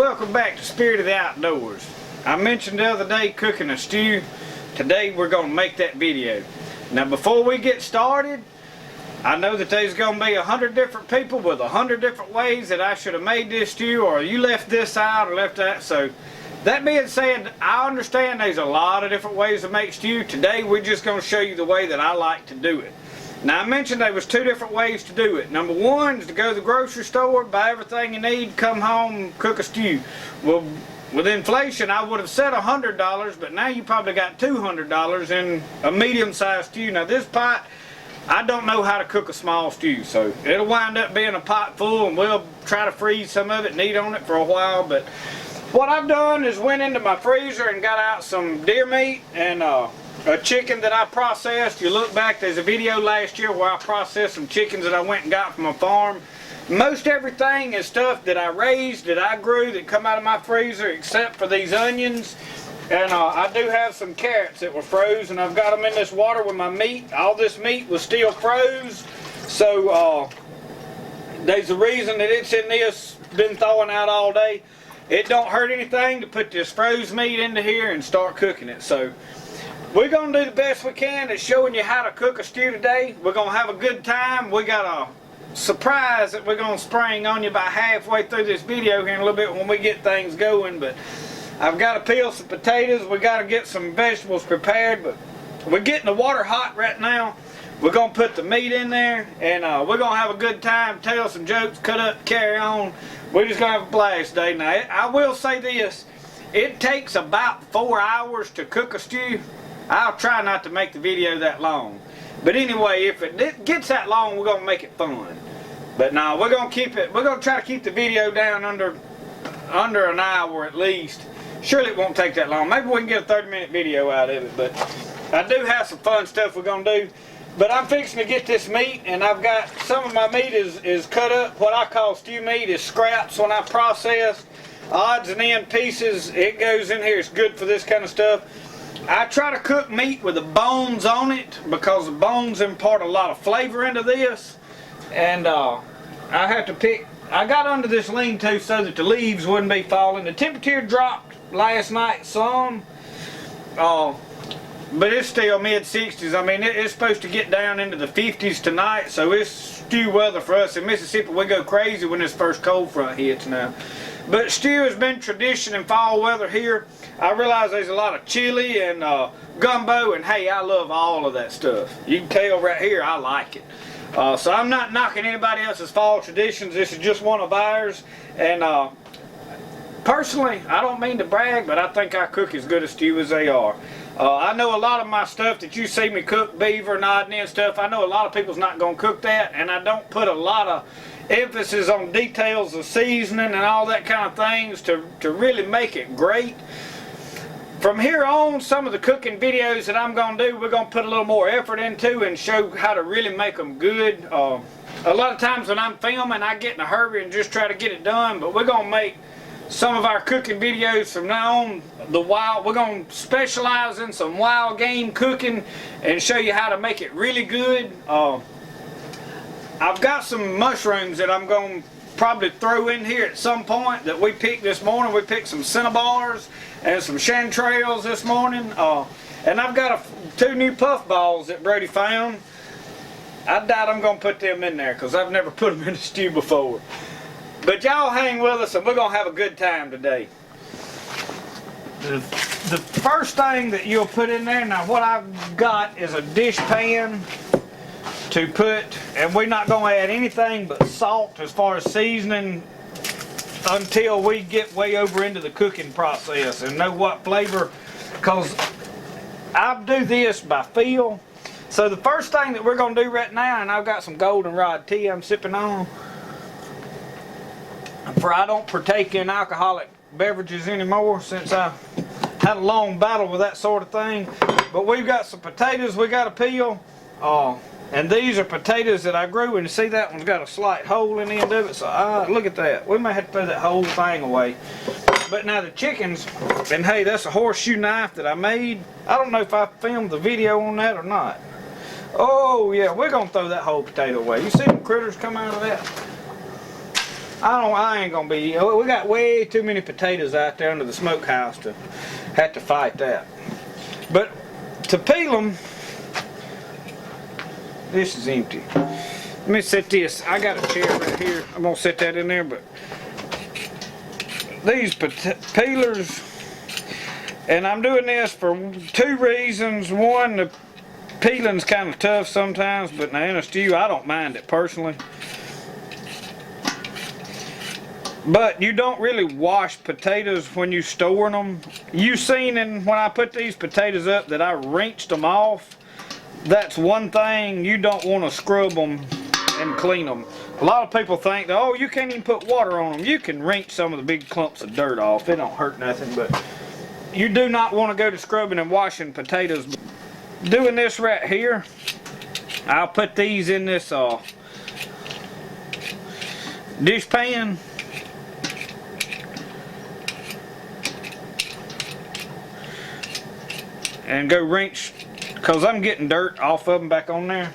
welcome back to Spirit of the Outdoors. I mentioned the other day cooking a stew. Today we're going to make that video. Now before we get started, I know that there's going to be 100 different people with 100 different ways that I should have made this stew, or you left this out or left that. So that being said, I understand there's a lot of different ways to make stew. Today we're just going to show you the way that I like to do it. Now I mentioned there was two different ways to do it. Number one is to go to the grocery store, buy everything you need, come home, cook a stew. Well, with inflation I would have said $100, but now you probably got $200 in a medium-sized stew. Now this pot, I don't know how to cook a small stew, so it'll wind up being a pot full, and we'll try to freeze some of it and eat on it for a while. But what I've done is went into my freezer and got out some deer meat and a chicken that I processed. You look back, there's a video last year where I processed some chickens that I went and got from a farm. Most everything is stuff that I raised, that I grew, that come out of my freezer, except for these onions. And I do have some carrots that were froze, and I've got them in this water with my meat. All this meat was still froze, so there's a reason that it's in this, been thawing out all day. It don't hurt anything to put this froze meat into here and start cooking it. So we're going to do the best we can at showing you how to cook a stew today. We're going to have a good time. We got a surprise that we're going to spring on you about halfway through this video here in a little bit when we get things going. But I've got to peel some potatoes. We got to get some vegetables prepared. But we're getting the water hot right now. We're going to put the meat in there, and we're going to have a good time, tell some jokes, cut up, carry on. We're just going to have a blast today. Now, I will say this. It takes about 4 hours to cook a stew. I'll try not to make the video that long. But anyway, if it gets that long, we're going to make it fun. But no, we're going to keep it, we're going to try to keep the video down under an hour at least. Surely it won't take that long. Maybe we can get a 30-minute video out of it. But I do have some fun stuff we're going to do. But I'm fixing to get this meat, and I've got some of my meat is cut up. What I call stew meat is scraps when I process. Odds and end pieces, it goes in here. It's good for this kind of stuff. I try to cook meat with the bones on it because the bones impart a lot of flavor into this. And I have to pick, I got under this lean-to so that the leaves wouldn't be falling. The temperature dropped last night some, but it's still mid-60s. I mean, it's supposed to get down into the 50s tonight, so it's stew weather for us. In Mississippi, we go crazy when this first cold front hits now. But stew has been tradition in fall weather here. I realize there's a lot of chili and gumbo, and hey, I love all of that stuff. You can tell right here I like it. So I'm not knocking anybody else's fall traditions. This is just one of ours. And personally, I don't mean to brag, but I think I cook as good a stew as they are. I know a lot of my stuff that you see me cook, beaver and odd and end stuff, I know a lot of people's not going to cook that, and I don't put a lot of emphasis on details of seasoning and all that kind of things to really make it great. From here on, some of the cooking videos that I'm going to do, we're going to put a little more effort into and show how to really make them good. A lot of times when I'm filming, I get in a hurry and just try to get it done, but we're going to make some of our cooking videos from now on we're going to specialize in some wild game cooking and show you how to make it really good. I've got some mushrooms that I'm going to probably throw in here at some point that we picked this morning. We picked some cinnabars and some chanterelles this morning. And I've got two new puff balls that Brody found. I doubt I'm going to put them in there because I've never put them in a stew before. But y'all hang with us and we're going to have a good time today. The first thing that you'll put in there, now what I've got is a dish pan to put, and we're not going to add anything but salt as far as seasoning until we get way over into the cooking process and know what flavor, because I do this by feel. So the first thing that we're going to do right now, and I've got some goldenrod tea I'm sipping on, for I don't partake in alcoholic beverages anymore since I had a long battle with that sort of thing. But we've got some potatoes we got to peel. And these are potatoes that I grew, and you see that one's got a slight hole in the end of it, so look at that. We may have to throw that whole thing away. But now the chickens, and hey, that's a horseshoe knife that I made. I don't know if I filmed the video on that or not. Oh yeah, we're gonna throw that whole potato away. You see them critters come out of that? I ain't gonna be. We got way too many potatoes out there under the smokehouse to have to fight that. But to peel them, this is empty. Let me set this. I got a chair right here. I'm gonna set that in there. But these peelers, and I'm doing this for two reasons. One, the peeling's kind of tough sometimes, but now in a stew, I don't mind it personally. But you don't really wash potatoes when you storing them. You seen when I put these potatoes up that I rinsed them off. That's one thing, you don't want to scrub them and clean them. A lot of people think that, oh, you can't even put water on them. You can rinse some of the big clumps of dirt off. It don't hurt nothing, but you do not want to go to scrubbing and washing potatoes. Doing this right here, I'll put these in this dish pan. And go rinse, because I'm getting dirt off of them back on there.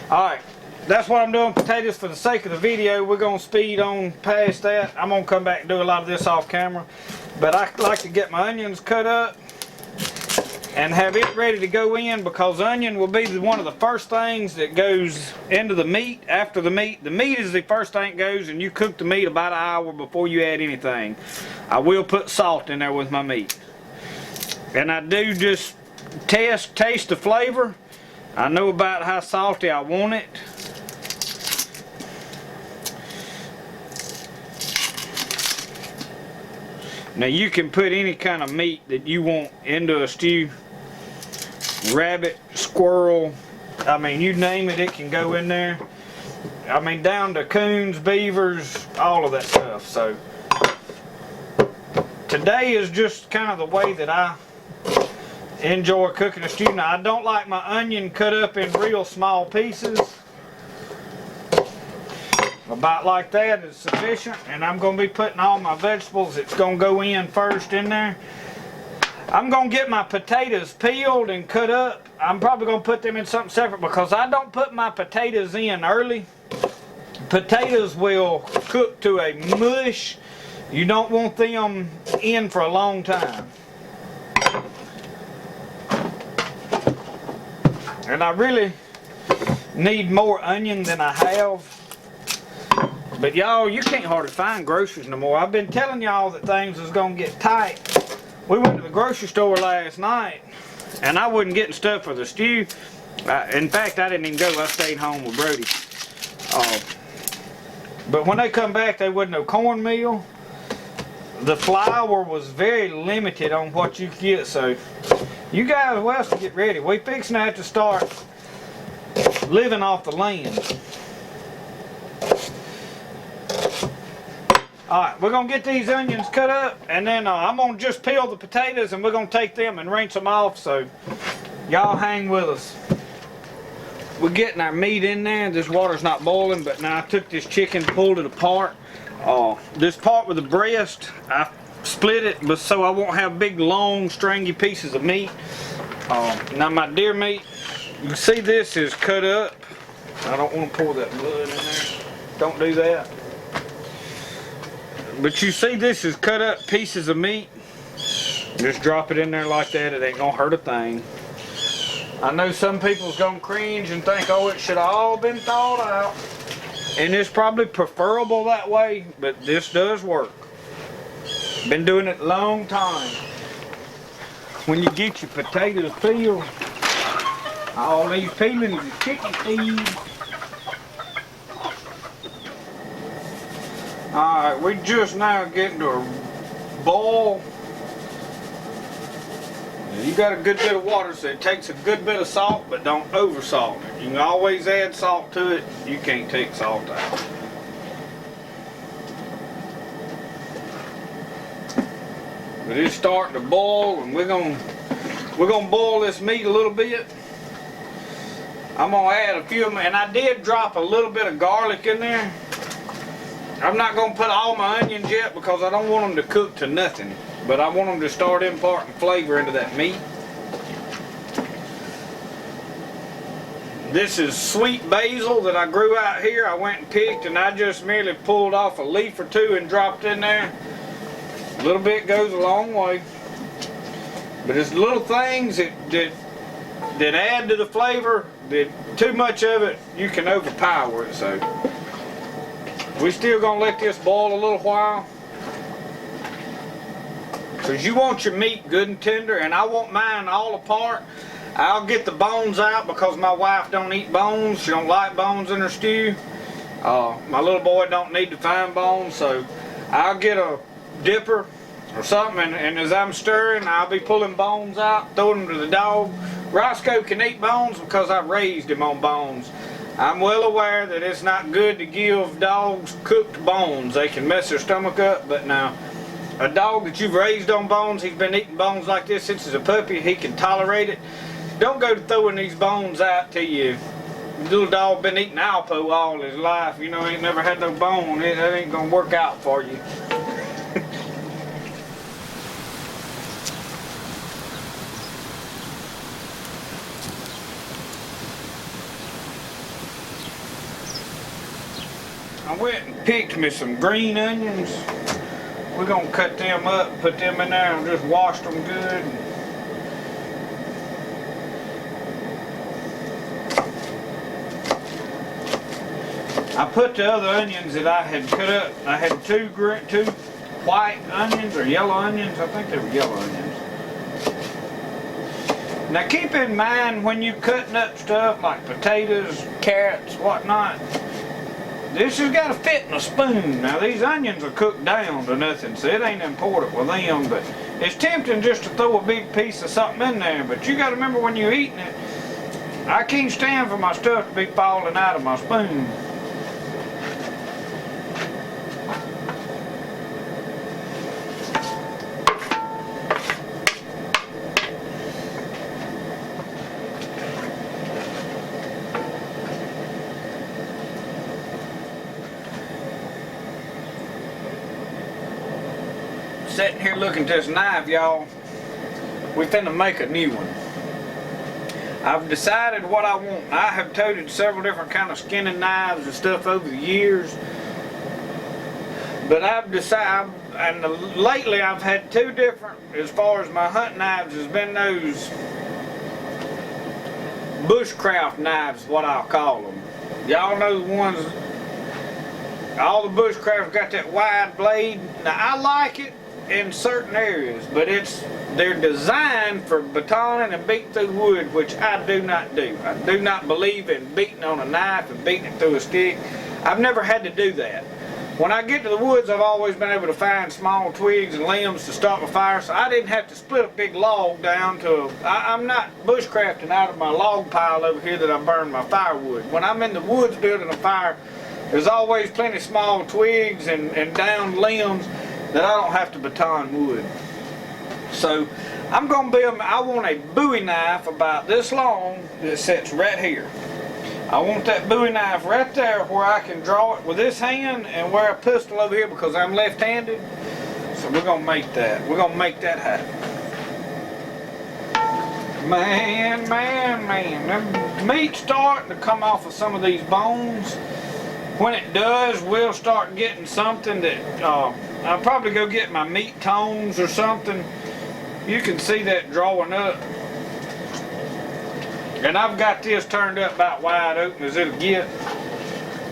Alright, that's what I'm doing potatoes for the sake of the video. We're going to speed on past that. I'm going to come back and do a lot of this off camera. But I like to get my onions cut up and have it ready to go in, because onion will be one of the first things that goes into the meat after the meat. The meat is the first thing that goes, and you cook the meat about an hour before you add anything. I will put salt in there with my meat. And I do just taste the flavor. I know about how salty I want it. Now you can put any kind of meat that you want into a stew. Rabbit, squirrel, I mean, you name it, it can go in there. I mean, down to coons, beavers, all of that stuff. So today is just kind of the way that I enjoy cooking a stew. Now, I don't like my onion cut up in real small pieces. About like that is sufficient, and I'm going to be putting all my vegetables that's going to go in first in there. I'm going to get my potatoes peeled and cut up. I'm probably going to put them in something separate, because I don't put my potatoes in early. Potatoes will cook to a mush. You don't want them in for a long time. And I really need more onion than I have. But y'all, you can't hardly find groceries no more. I've been telling y'all that things was going to get tight. We went to the grocery store last night, and I wasn't getting stuff for the stew. In fact, I didn't even go. I stayed home with Brody. But when they come back, there wasn't no cornmeal. The flour was very limited on what you could get, so you guys will have to get ready. We fixing to have to start living off the land. Alright, we're going to get these onions cut up, and then I'm going to just peel the potatoes, and we're going to take them and rinse them off, so y'all hang with us. We're getting our meat in there. This water's not boiling, but now I took this chicken, pulled it apart. This part with the breast, I split it but so I won't have big long stringy pieces of meat. Now my deer meat, you can see this is cut up. I don't want to pour that blood in there. Don't do that. But you see this is cut up pieces of meat. Just drop it in there like that. It ain't gonna hurt a thing. I know some people's gonna cringe and think, oh, it should have all been thawed out. And it's probably preferable that way, but this does work. Been doing it a long time. When you get your potatoes peeled, all these peelings are chicken feed. Alright, we just now getting to a boil. You got a good bit of water, so it takes a good bit of salt, but don't over salt it. You can always add salt to it. You can't take salt out. But it's starting to boil, and we're gonna boil this meat a little bit. I'm gonna add a few of them, and I did drop a little bit of garlic in there. I'm not gonna put all my onions yet because I don't want them to cook to nothing. But I want them to start imparting flavor into that meat. This is sweet basil that I grew out here. I went and picked, and I just merely pulled off a leaf or two and dropped in there. A little bit goes a long way. But it's little things that add to the flavor. That too much of it, you can overpower it. So we still gonna let this boil a little while, because you want your meat good and tender, and I want mine all apart. I'll get the bones out because my wife don't eat bones. She don't like bones in her stew. My little boy don't need to find bones, so I'll get a dipper or something, and as I'm stirring, I'll be pulling bones out, throwing them to the dog. Roscoe can eat bones because I raised him on bones. I'm well aware that it's not good to give dogs cooked bones. They can mess their stomach up, but now a dog that you've raised on bones, he's been eating bones like this since he's a puppy, he can tolerate it. Don't go to throwing these bones out to you. The little dog been eating Alpo all his life, you know, ain't never had no bone. That ain't gonna work out for you. I went and picked me some green onions. We're gonna cut them up, put them in there, and just wash them good. I put the other onions that I had cut up. I had two white onions or yellow onions. I think they were yellow onions. Now keep in mind when you're cutting up stuff like potatoes, carrots, whatnot, this has got to fit in a spoon. Now these onions are cooked down to nothing, so it ain't important with them, but it's tempting just to throw a big piece of something in there, but you got to remember when you're eating it, I can't stand for my stuff to be falling out of my spoon. Sitting here looking at this knife, y'all. We finna make a new one. I've decided what I want. I have toted several different kind of skinning knives and stuff over the years, but I've decided, and lately I've had two different, as far as my hunting knives, has been those bushcraft knives, what I'll call them. Y'all know the ones, all the bushcrafts got that wide blade. Now I like it in certain areas, but they're designed for batoning and beating through wood, which I do not do. I do not believe in beating on a knife and beating it through a stick. I've never had to do that. When I get to the woods, I've always been able to find small twigs and limbs to start my fire, so I didn't have to split a big log down to I'm not bushcrafting out of my log pile over here that I burn my firewood. When I'm in the woods building a fire, there's always plenty of small twigs and downed limbs that I don't have to baton wood. So I'm gonna build, I want a Bowie knife about this long that sits right here. I want that Bowie knife right there where I can draw it with this hand and wear a pistol over here because I'm left-handed. So we're gonna make that. We're gonna make that happen. Man, the meat's starting to come off of some of these bones. When it does, we'll start getting something that I'll probably go get my meat tones or something. You can see that drawing up. And I've got this turned up about wide open as it'll get.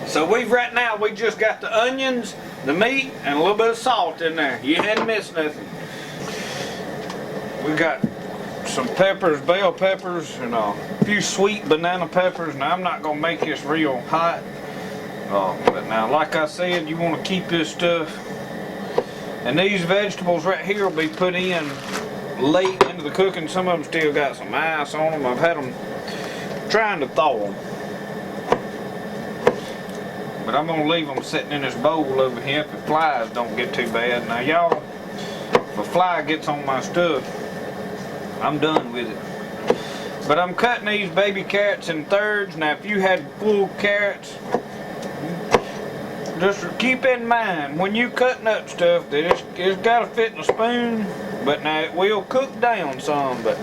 So right now we just got the onions, the meat, and a little bit of salt in there. You hadn't missed nothing. We got some peppers, bell peppers, and a few sweet banana peppers. Now I'm not gonna make this real hot. But now, like I said, you want to keep this stuff. And these vegetables right here will be put in late into the cooking. Some of them still got some ice on them. I've had them trying to thaw them. But I'm going to leave them sitting in this bowl over here if the flies don't get too bad. Now y'all, if a fly gets on my stuff, I'm done with it. But I'm cutting these baby carrots in thirds. Now if you had full carrots, just keep in mind when you cutting up stuff that it's got to fit in a spoon, but now it will cook down some. But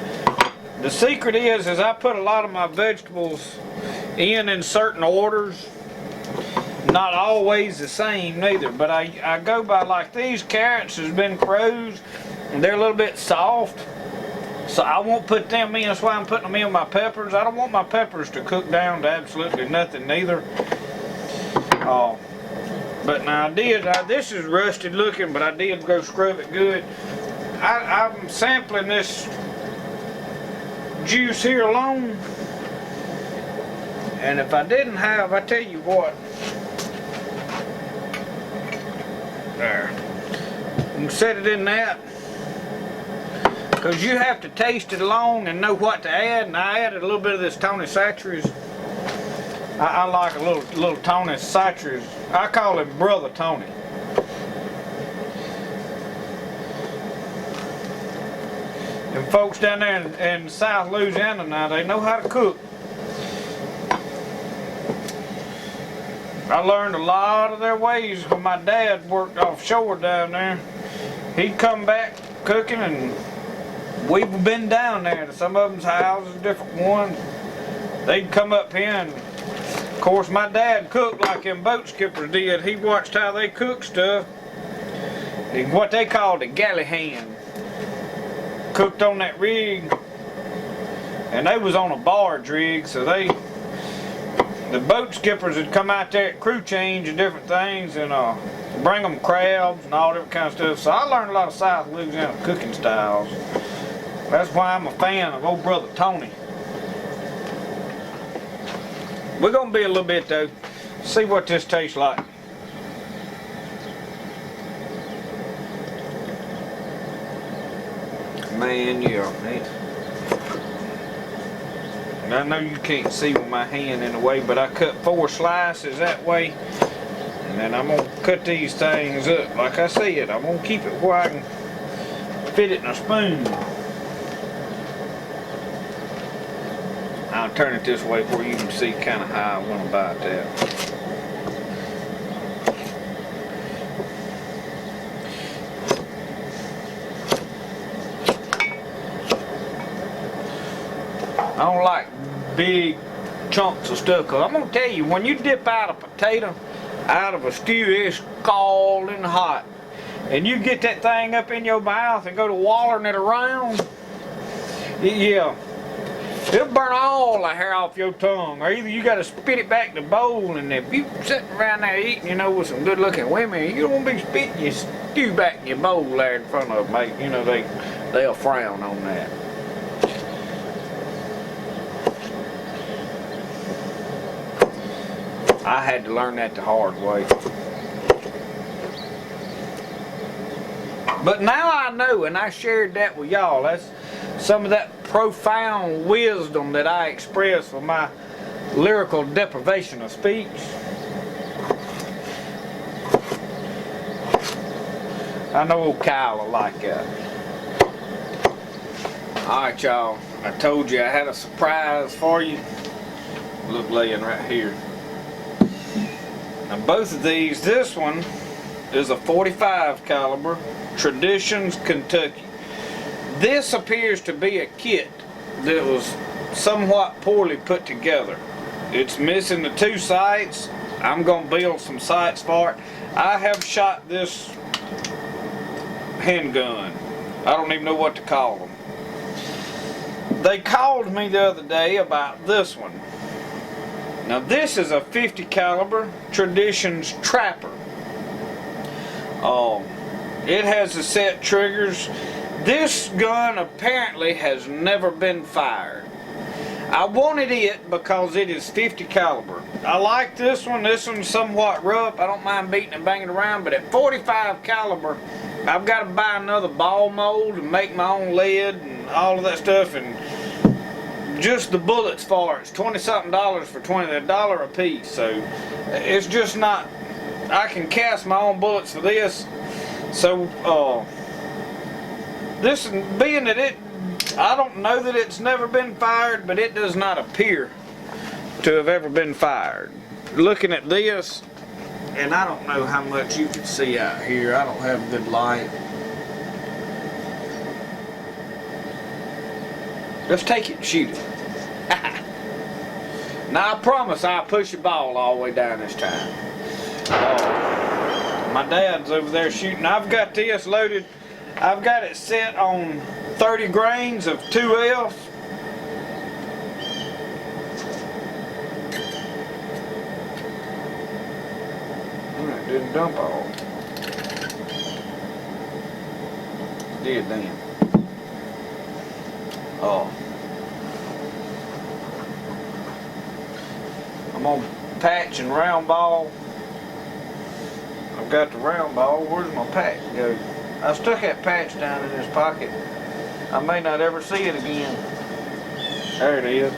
the secret is I put a lot of my vegetables in certain orders. Not always the same neither, but I go by, like, these carrots has been froze and they're a little bit soft, so I won't put them in. That's why I'm putting them in my peppers. I don't want my peppers to cook down to absolutely nothing neither. But now this is rusted looking, but I did go scrub it good. I'm sampling this juice here alone, and if I didn't have, I tell you what, there, you can set it in that, because you have to taste it along and know what to add. And I added a little bit of this Tony Satchery's. I like a little Tony Satchery's. I call him Brother Tony. And folks down there in South Louisiana now, they know how to cook. I learned a lot of their ways when my dad worked offshore down there. He'd come back cooking, and we've been down there to some of them's houses, different ones. They'd come up here, and of course my dad cooked like them boat skippers did. He watched how they cooked stuff. And what they called a galley hand. Cooked on that rig, and they was on a barge rig, so the boat skippers would come out there at crew change and different things, and bring them crabs and all different kind of stuff. So I learned a lot of South Louisiana cooking styles. That's why I'm a fan of old Brother Tony. We're gonna be a little bit though, see what this tastes like. Man, yeah, and I know you can't see with my hand in the way, but I cut 4 slices that way, and then I'm gonna cut these things up. Like I said, I'm gonna keep it where I can fit it in a spoon. I'll turn it this way where you can see kind of how I went about that. I don't like big chunks of stuff, because I'm going to tell you, when you dip out a potato out of a stew, it's scalding hot. And you get that thing up in your mouth and go to wallering it around, yeah, it'll burn all the hair off your tongue. Or either you got to spit it back in the bowl, and if you sitting around there eating, you know, with some good looking women, you don't want to be spitting your stew back in your bowl there in front of them, mate. You know, they'll frown on that. I had to learn that the hard way. But now I know, and I shared that with y'all. That's some of that profound wisdom that I express with my lyrical deprivation of speech. I know old Kyle will like that. Alright, y'all. I told you I had a surprise for you. Look, laying right here. Now both of these, this one is a .45 caliber, Traditions Kentucky. This appears to be a kit that was somewhat poorly put together. It's missing the 2 sights. I'm going to build some sights for it. I have shot this handgun. I don't even know what to call them. They called me the other day about this one. Now this is a .50 caliber Traditions Trapper. It has the set triggers. This gun apparently has never been fired. I wanted it because it is .50 caliber. I like this one. This one's somewhat rough. I don't mind beating and banging around, but at .45 caliber, I've got to buy another ball mold and make my own lead and all of that stuff, and just the bullets for it's $20-something for $20 a piece. So it's just not. I can cast my own bullets for this. So this, being that I don't know that it's never been fired, but it does not appear to have ever been fired. Looking at this, and I don't know how much you can see out here. I don't have good light. Let's take it and shoot it. Now I promise I'll push your ball all the way down this time. My dad's over there shooting. I've got this loaded. I've got it set on 30 grains of 2F. It didn't dump all. It did then. Oh. I'm gonna patch and round ball. I've got the round ball. Where's my patch go? I stuck that patch down in this pocket. I may not ever see it again. There it is.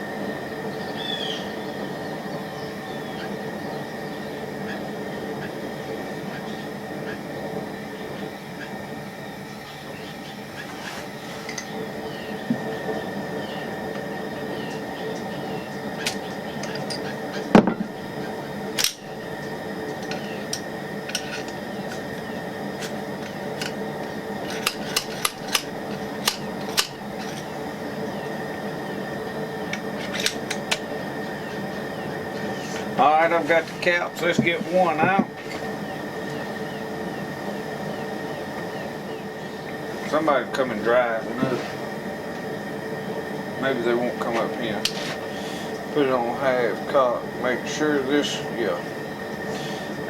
Alright, I've got the caps. Let's get one out. Somebody come and drive another. Maybe they won't come up here. Put it on half cock. Make sure this, yeah.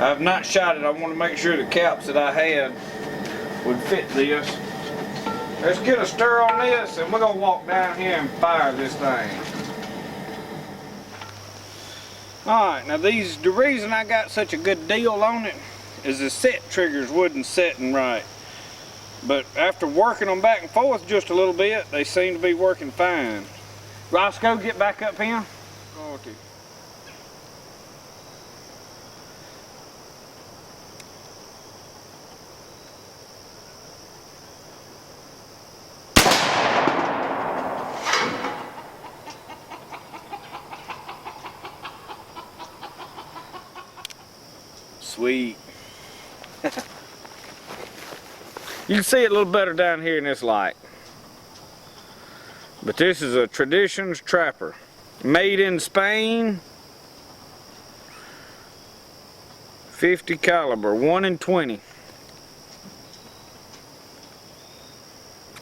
I've not shot it. I want to make sure the caps that I had would fit this. Let's get a stir on this and we're going to walk down here and fire this thing. Alright, now the reason I got such a good deal on it is the set triggers wasn't setting right. But after working them back and forth just a little bit, they seem to be working fine. Roscoe, get back up here. Okay. Sweet. You can see it a little better down here in this light. But this is a Traditions Trapper. Made in Spain. 50 caliber, 1 in 20.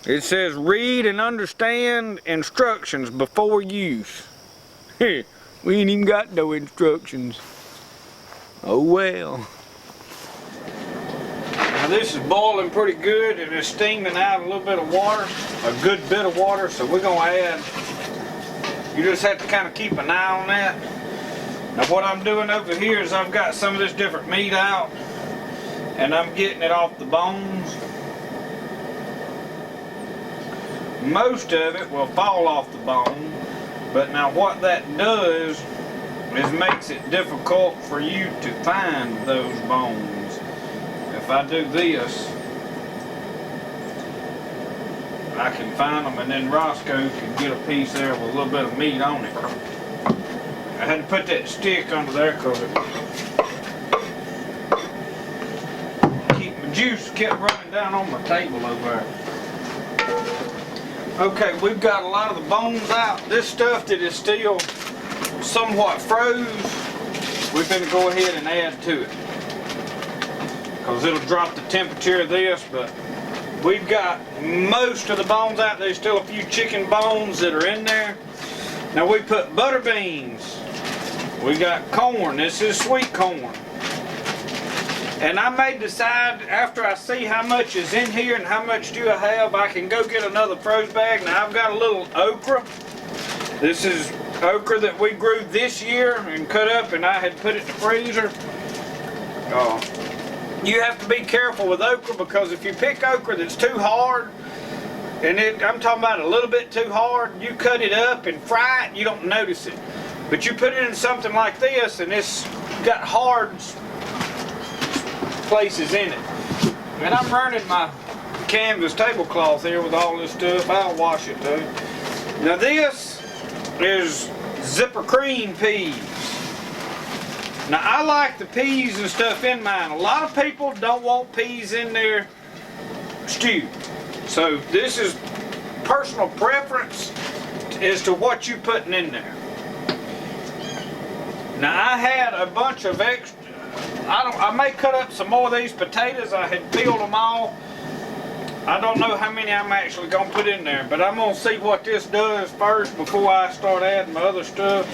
It says read and understand instructions before use. We ain't even got no instructions. Oh well. Now this is boiling pretty good and it's steaming out a little bit of water, a good bit of water, so we're gonna add, you just have to kind of keep an eye on that. Now what I'm doing over here is I've got some of this different meat out and I'm getting it off the bones. Most of it will fall off the bone, but now what that does is makes it difficult for you to find those bones. If I do this, I can find them and then Roscoe can get a piece there with a little bit of meat on it. I had to put that stick under there because my juice kept running down on my table over there. Okay, we've got a lot of the bones out. This stuff that is still somewhat froze, we're going to go ahead and add to it because it'll drop the temperature of this. But we've got most of the bones out. There's still a few chicken bones that are in there. Now we put butter beans, we got corn. This is sweet corn, and I may decide after I see how much is in here and how much do I have, I can go get another froze bag. Now I've got a little okra. This is okra that we grew this year and cut up, and I had put it in the freezer. You have to be careful with okra because if you pick okra that's too hard, and I'm talking about a little bit too hard, you cut it up and fry it, you don't notice it. But you put it in something like this and it's got hard places in it. And I'm running my canvas tablecloth here with all this stuff. I'll wash it too. Now this is zipper cream peas. Now I like the peas and stuff in mine. A lot of people don't want peas in their stew. So this is personal preference as to what you're putting in there. Now I had a bunch of extra. I may cut up some more of these potatoes. I had peeled them all. I don't know how many I'm actually gonna put in there, but I'm gonna see what this does first before I start adding my other stuff.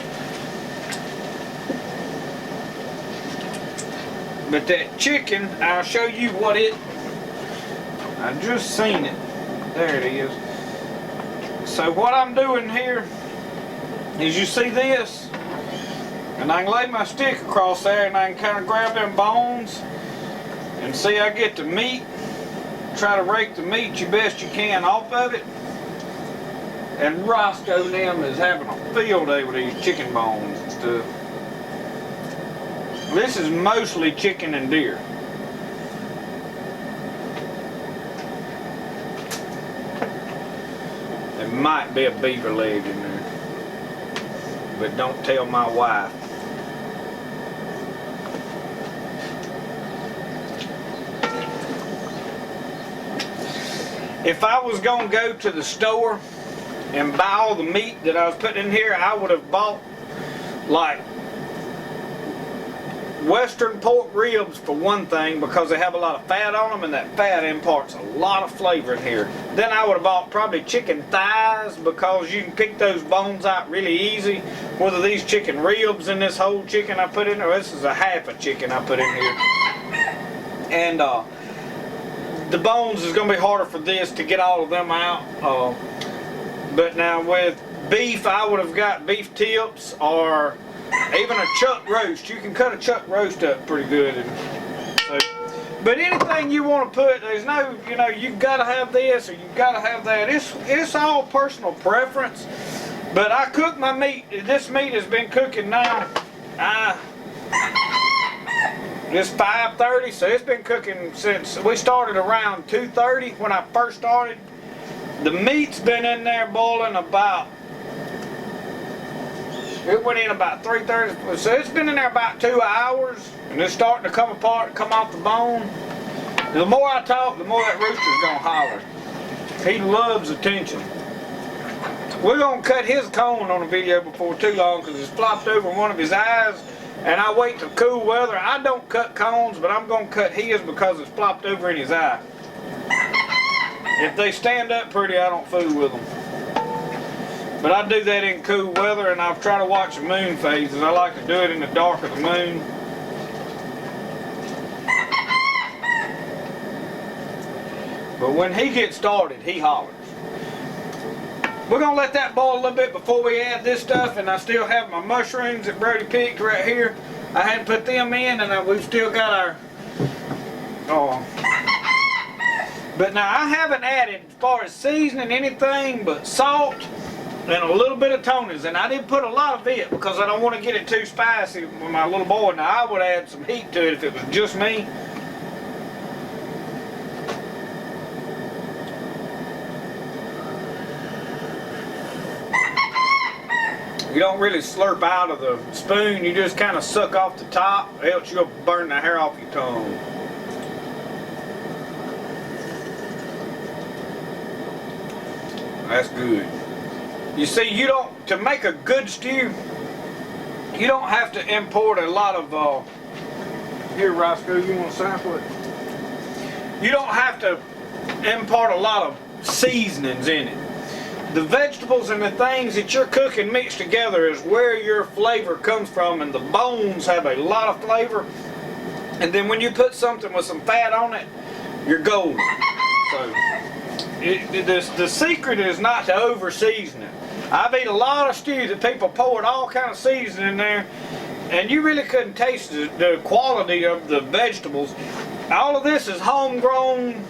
But that chicken, I'll show you what it. I just seen it. There it is. So what I'm doing here is, you see this, and I can lay my stick across there and I can kind of grab them bones and see I get the meat. Try to rake the meat you best you can off of it. And Roscoe and them is having a field day with these chicken bones and stuff. This is mostly chicken and deer. There might be a beaver leg in there, but don't tell my wife. If I was gonna go to the store and buy all the meat that I was putting in here, I would have bought like Western pork ribs for one thing, because they have a lot of fat on them and that fat imparts a lot of flavor in here. Then I would have bought probably chicken thighs, because you can pick those bones out really easy. Whether these chicken ribs in this whole chicken I put in there, this is a half a chicken I put in here. And the bones is going to be harder for this to get all of them out. But now with beef, I would have got beef tips or even a chuck roast. You can cut a chuck roast up pretty good. But anything you want to put, there's no, you've got to have this or you've got to have that. It's all personal preference. But I cook my meat. This meat has been cooking now. It's 5:30, so it's been cooking since we started around 2:30 when I first started. The meat's been in there boiling about, it went in about 3:30, so it's been in there about 2 hours, and it's starting to come apart, come off the bone. The more I talk, the more that rooster's gonna holler. He loves attention. We're gonna cut his cone on a video before too long, because it's flopped over one of his eyes. And I wait till cool weather. I don't cut cones, but I'm going to cut his because it's flopped over in his eye. If they stand up pretty, I don't fool with them. But I do that in cool weather, and I've tried to watch the moon phases. I like to do it in the dark of the moon. But when he gets started, he hollers. We're going to let that boil a little bit before we add this stuff, and I still have my mushrooms that Brody picked right here. I hadn't put them in, and we've still got our... But now I haven't added, as far as seasoning, anything but salt and a little bit of Tony's. And I didn't put a lot of it because I don't want to get it too spicy with my little boy. Now I would add some heat to it if it was just me. You don't really slurp out of the spoon, you just kind of suck off the top, else you'll burn the hair off your tongue. That's good. You see, to make a good stew, you don't have to import a lot of, here Roscoe, you want to sample it? You don't have to import a lot of seasonings in it. The vegetables and the things that you're cooking mixed together is where your flavor comes from, and the bones have a lot of flavor. And then when you put something with some fat on it, you're golden. So the secret is not to over season it. I've eaten a lot of stews that people poured all kind of seasoning in there, and you really couldn't taste the quality of the vegetables. All of this is homegrown,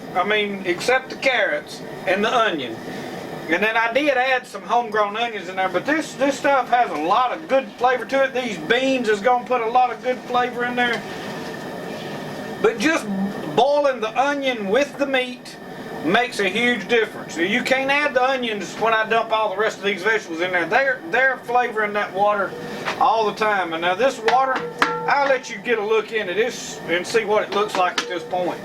except the carrots and the onion. And then I did add some homegrown onions in there, but this stuff has a lot of good flavor to it. These beans is going to put a lot of good flavor in there. But just boiling the onion with the meat makes a huge difference. You can't add the onions when I dump all the rest of these vegetables in there. They're flavoring that water all the time. And now this water, I'll let you get a look into this and see what it looks like at this point.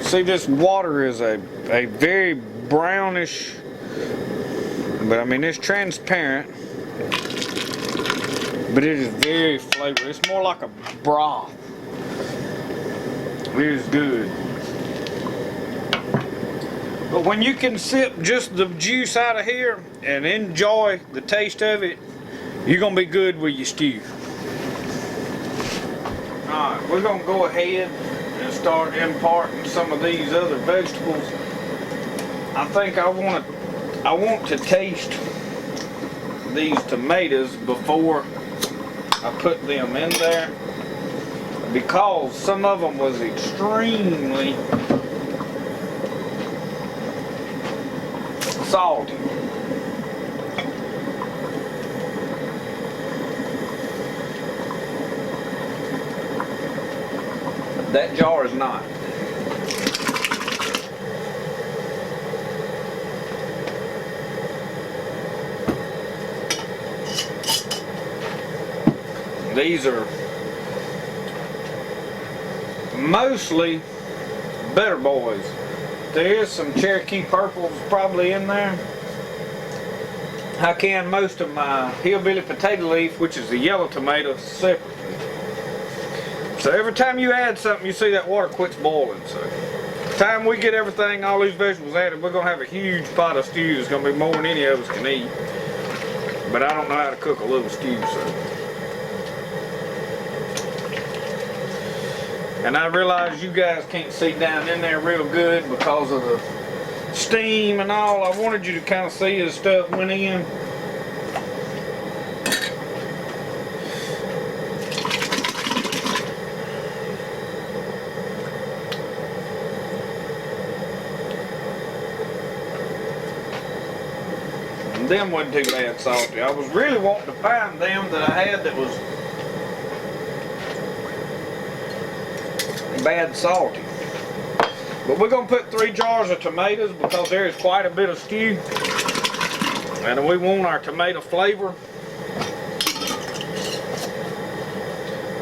See, this water is a very brownish, but it's transparent. but it is very flavorful. It's more like a broth. It is good. But when you can sip just the juice out of here and enjoy the taste of it, you're gonna be good with your stew. Alright, we're gonna go ahead and start imparting some of these other vegetables. I think I want to taste these tomatoes before I put them in there, because some of them was extremely salty. That jar is not. These are mostly Better Boys. There is some Cherokee purples probably in there. I can most of my hillbilly potato leaf, which is the yellow tomato, separately. So every time you add something, you see that water quits boiling. So by the time we get everything, all these vegetables added, we're gonna have a huge pot of stew. It's gonna be more than any of us can eat. But I don't know how to cook a little stew, so. And I realize you guys can't see down in there real good because of the steam and all. I wanted you to kind of see as stuff went in. And them wasn't too bad salty. I was really wanting to find them that I had that was bad salty. But we're going to put 3 jars of tomatoes because there is quite a bit of stew. And we want our tomato flavor.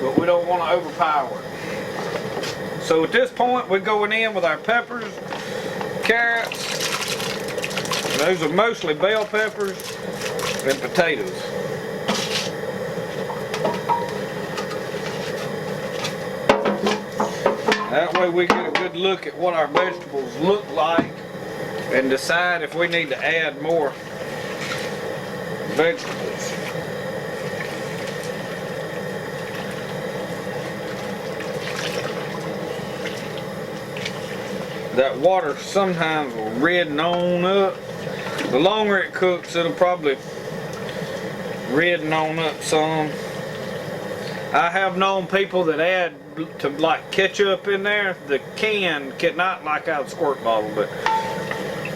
But we don't want to overpower it. So at this point we're going in with our peppers, carrots. Those are mostly bell peppers and potatoes. That way we get a good look at what our vegetables look like and decide if we need to add more vegetables. That water sometimes will redden on up. The longer it cooks, it'll probably redden on up some. I have known people that add to like ketchup in there, the can, not like out of the squirt bottle, but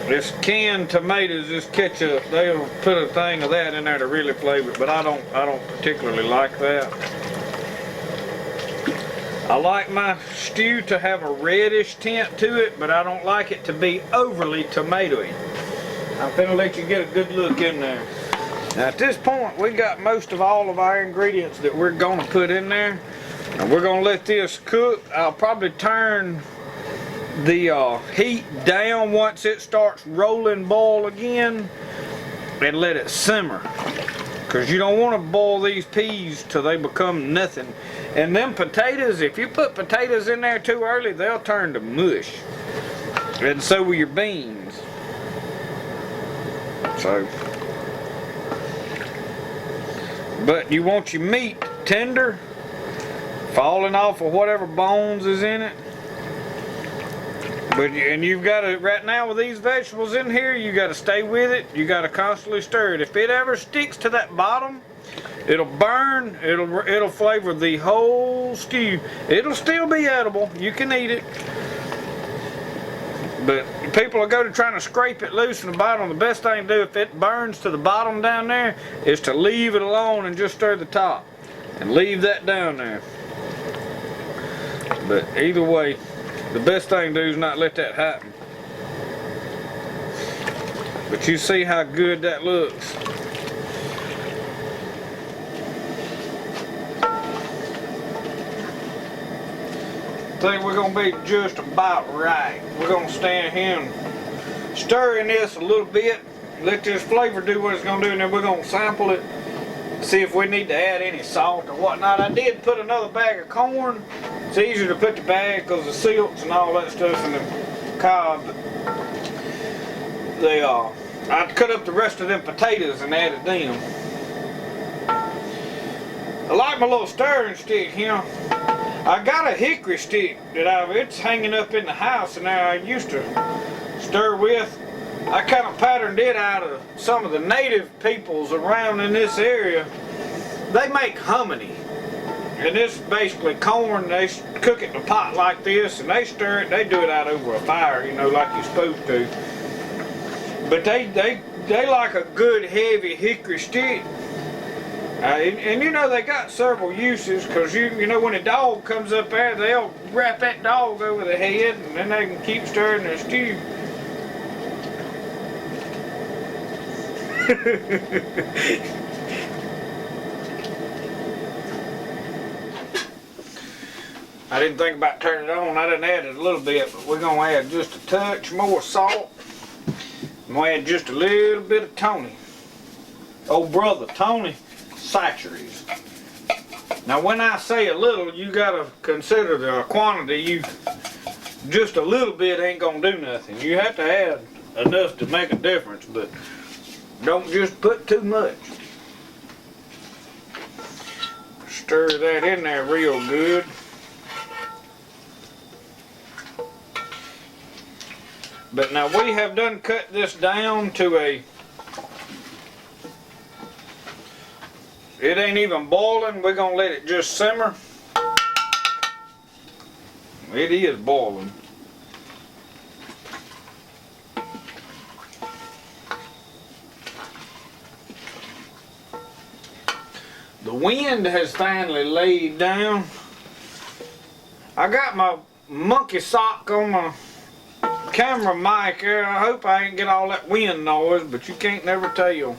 this canned tomatoes, this ketchup, they'll put a thing of that in there to really flavor it, but I don't particularly like that. I like my stew to have a reddish tint to it, but I don't like it to be overly tomatoey. I'm finna let you get a good look in there. Now at this point, we got most of all of our ingredients that we're gonna put in there. And we're gonna let this cook. I'll probably turn the heat down once it starts rolling boil again and let it simmer. Because you don't want to boil these peas till they become nothing. And them potatoes, if you put potatoes in there too early, they'll turn to mush. And so will your beans. So, but you want your meat tender, falling off of whatever bones is in it. And you've got to, right now with these vegetables in here, you got to stay with it. You got to constantly stir it. If it ever sticks to that bottom, it'll burn. It'll flavor the whole stew. It'll still be edible. You can eat it. But people will go to trying to scrape it loose from the bottom. The best thing to do if it burns to the bottom down there is to leave it alone and just stir the top. And leave that down there. But either way, the best thing to do is not let that happen. But you see how good that looks. I think we're going to be just about right. We're going to stand here and stir in this a little bit. Let this flavor do what it's going to do, and then we're going to sample it see if we need to add any salt or whatnot. I did put another bag of corn. It's easier to put the bag because the silks and all that stuff in the cob. I'd cut up the rest of them potatoes and added them. I like my little stirring stick here. I got a hickory stick that it's hanging up in the house, and I used to stir with. I kind of patterned it out of some of the native peoples around in this area. They make hominy, and this is basically corn. They cook it in a pot like this, and they stir it. They do it out over a fire, you know, like you're supposed to. But they like a good heavy hickory stick. And you know, they got several uses, because you know, when a dog comes up there, they'll wrap that dog over the head, and then they can keep stirring their stew. I didn't think about turning it on. I done added a little bit, but we're gonna add just a touch more salt. I'm gonna add just a little bit of Tony. Old brother Tony Satcheries. Now when I say a little, you gotta consider the quantity. Just a little bit ain't gonna do nothing. You have to add enough to make a difference, but don't just put too much. Stir that in there real good. But now we have done cut this down to it ain't even boiling. We're gonna let it just simmer. It is boiling. The wind has finally laid down. I got my monkey sock on my camera mic here. I hope I ain't get all that wind noise, but you can't never tell.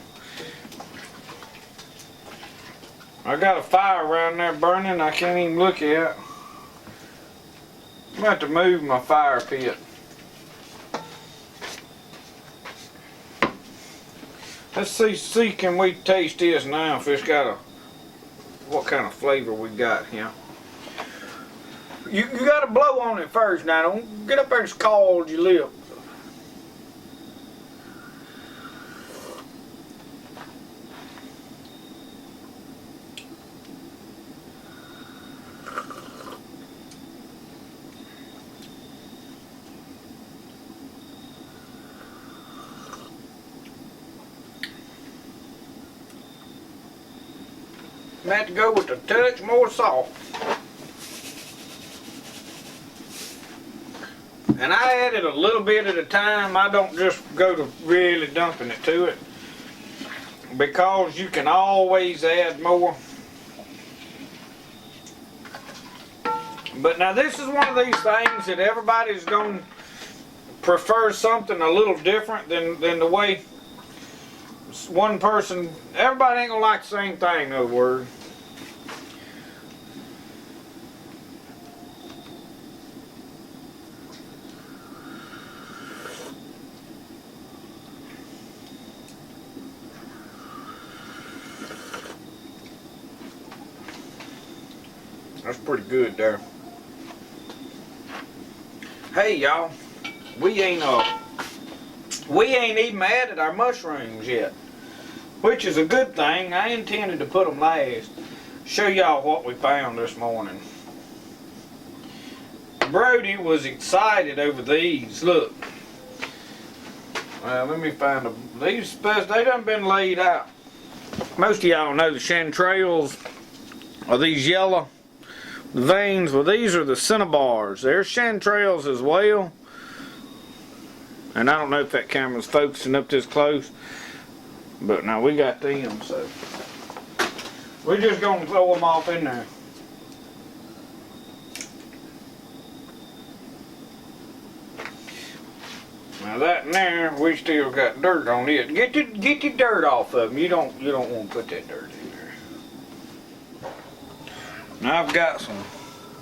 I got a fire around there burning I can't even look at. I'm about to move my fire pit. Let's see can we taste this now, if it's got what kind of flavor we got here. You gotta blow on it first now. Don't get up there and scald your lip. I'm gonna have to go with a touch more salt. And I add it a little bit at a time. I don't just go to really dumping it to it, because you can always add more. But now this is one of these things that everybody's going to prefer something a little different than the way one person. Everybody ain't going to like the same thing, in other words. That's pretty good there. Hey y'all, we ain't even added our mushrooms yet, which is a good thing. I intended to put them last. Show y'all what we found this morning. Brody was excited over these. Look. Well, let me find them. These they done been laid out. Most of y'all know the chanterelles are these yellow veins. Well, these are the cinnabars. They're chanterelles as well. And I don't know if that camera's focusing up this close, but now we got them, so we're just gonna throw them off in there. Now that in there, we still got dirt on it. Get the dirt off of them. You don't want to put that dirt in there. Now I've got some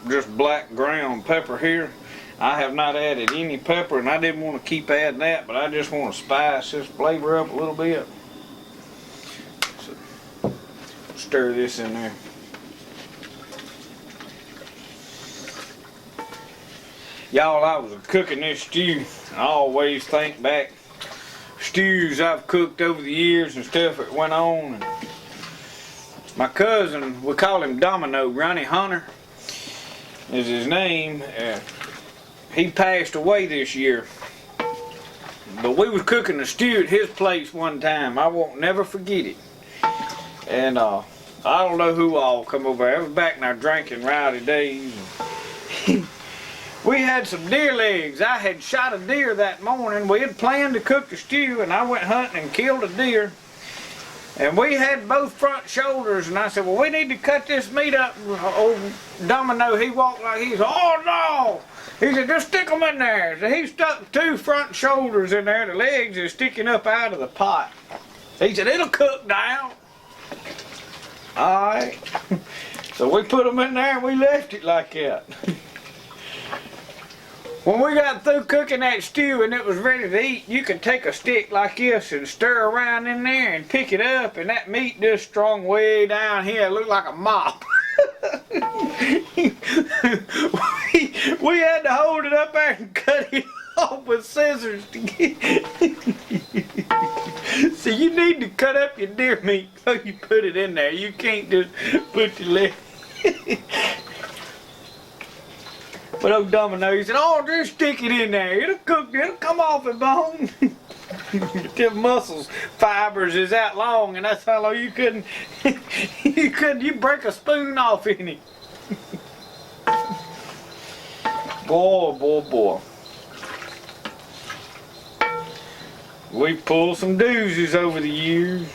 just black ground pepper here. I have not added any pepper, and I didn't want to keep adding that, but I just want to spice this flavor up a little bit. So, stir this in there. Y'all, I was cooking this stew. I always think back stews I've cooked over the years and stuff that went on. And my cousin, we call him Domino, Ronnie Hunter is his name. He passed away this year. But we was cooking a stew at his place one time. I won't never forget it. And I don't know who all come over there. It was back in our drinking rowdy days. We had some deer legs. I had shot a deer that morning. We had planned to cook the stew, and I went hunting and killed a deer. And we had both front shoulders, and I said, well, we need to cut this meat up. Old Domino, he walked like he said, oh no! He said, just stick them in there. So he stuck 2 front shoulders in there. The legs are sticking up out of the pot. He said, it'll cook down. Alright. So we put them in there and we left it like that. When we got through cooking that stew and it was ready to eat, you could take a stick like this and stir around in there and pick it up, and that meat just strung way down here. It looked like a mop. we had to hold it up there and cut it off with scissors to get. So you need to cut up your deer meat before you put it in there. You can't just put your leg. But old Domino, he said, oh, just stick it in there. It'll cook, it'll come off the bone. The muscles fibers is that long, and that's how long you couldn't, you break a spoon off in it. Boy, boy, boy. We pulled some doozies over the years.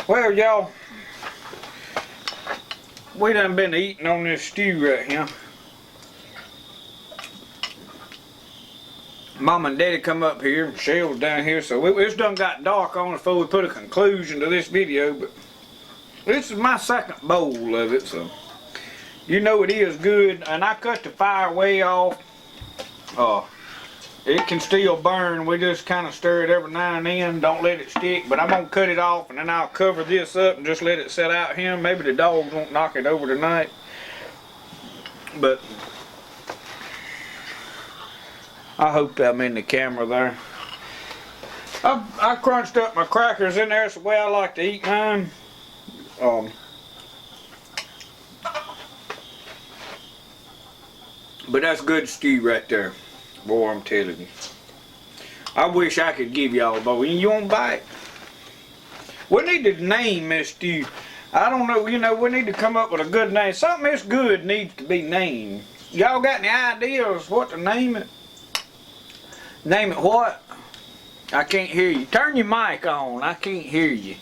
Well, y'all, we done been eating on this stew right here. Mom and Daddy come up here, Shell's down here, so it's done got dark on us before we put a conclusion to this video, but this is my second bowl of it, so you know it is good. And I cut the fire way off. It can still burn. We just kind of stir it every now and then, don't let it stick, but I'm gonna cut it off and then I'll cover this up and just let it set out here. Maybe the dogs won't knock it over tonight, but I hope I'm in the camera there. I crunched up my crackers in there. It's the way I like to eat mine. But that's good stew right there. Boy, I'm telling you. I wish I could give y'all a bowl. You won't buy it. We need to name this stew. I don't know, you know, we need to come up with a good name. Something that's good needs to be named. Y'all got any ideas what to name it? Name it what? I can't hear you. Turn your mic on. I can't hear you.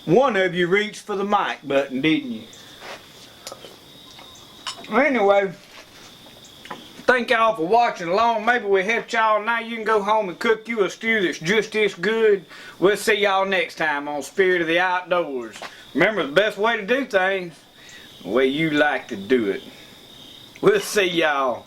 One of you reached for the mic button, didn't you? Anyway, thank y'all for watching along. Maybe we helped y'all. Now you can go home and cook you a stew that's just this good. We'll see y'all next time on Spirit of the Outdoors. Remember, the best way to do things, the way you like to do it. We'll see y'all.